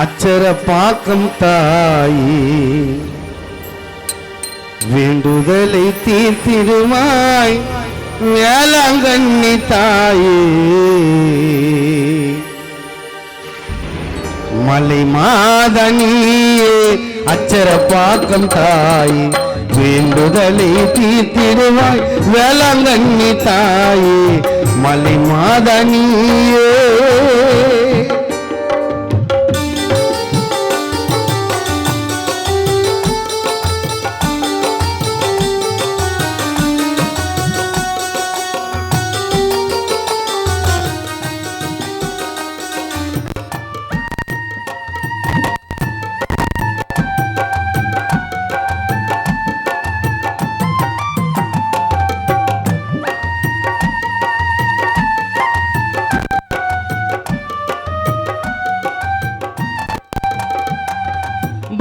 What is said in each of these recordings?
அச்சர பாக்கம் தாயே வேண்டுதலை தீர்த்திடுவாய் வேளாங்கண்ணி தாயே மலை மாதனியே அச்சர பாக்கம் தாயே வேண்டுதலை தீர்த்திடுவாய் வேளாங்கண்ணி தாயே மலை மாதனியே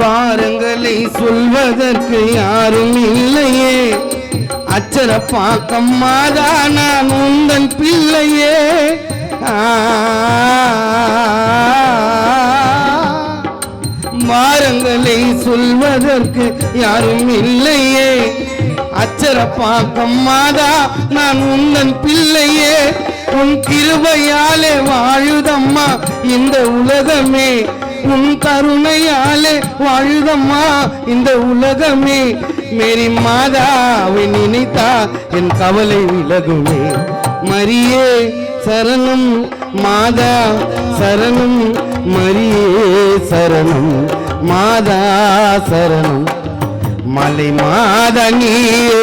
பாரங்களை சொல்வதற்கு யாரும் இல்லையே அச்சர பாக்கம் மாதா நான் உந்தன் பிள்ளையே பாரங்களை சொல்வதற்கு யாரும் இல்லையே அச்சர பாக்கம் மாதா நான் உந்தன் பிள்ளையே உன் கிருபையாலே வாழுதம்மா இந்த உலகமே உன் கருணையாலே வாழுதம்மா இந்த உலகமே மேரி மாதாவை நினைத்தா என் கவலை விலகுமே மரியே சரணம் மாதா சரணம் மரியே சரணம் மாதா சரணம் மலை மாதனியே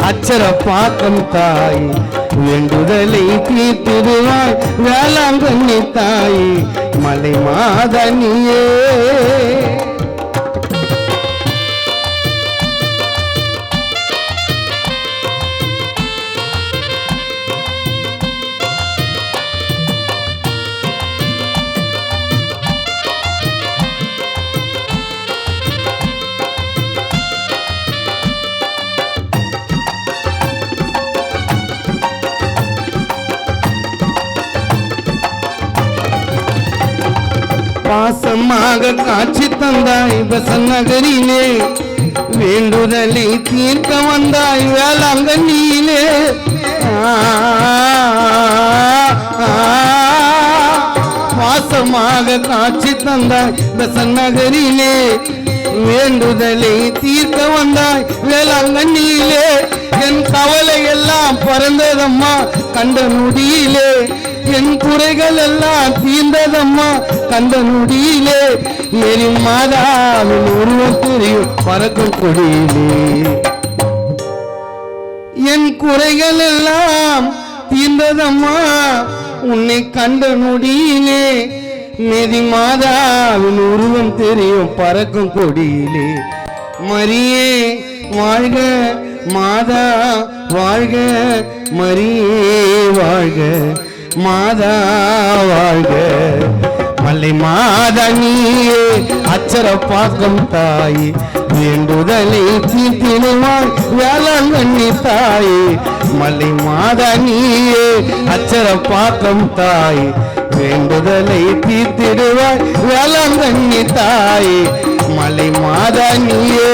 அச்சர பாக்கம் தாய் வேண்டுதலை தீர்த்திடுவாய் வேளாங்கண்ணி தாய் மலை மாதனியே பாசமாக காட்சி தந்தாய் பசநகரிலே வேண்டுதலை தீர்க்க வந்தாய் வேளாங்கண்ணியிலே பாசமாக காட்சி தந்தாய் பசநகரிலே வேண்டுதலை தீர்க்க வந்தாய் வேளாங்கண்ணியிலே என் கவலை எல்லாம் பறந்ததம்மா கண்ட நொடியிலே என் குறைகள் எல்லாம் தீர்ந்ததம்மா கண்ட நொடியிலே மேரி மாதாவின் உருவம் தெரியும் பறக்கும் கொடியிலே என் குறைகள் எல்லாம் தீர்ந்ததம்மா உன்னை கண்ட நொடியிலே மேரி மாதாவின் உருவம் தெரியும் பறக்கும் கொடியிலே மரியே வாழ்க மாதா வாழ்க மரியே வாழ்க மாதா வாழ்க மலை மாதனியே அச்சர பாக்கம் தாயே வேண்டுதலை தீர்த்திடுவாய் வேளாங்கண்ணி தாயே மலை மாதனியே அச்சர பாக்கம் தாயே வேண்டுதலை தீர்த்திடுவாய் வேளாங்கண்ணி தாயே மலை மாதனியே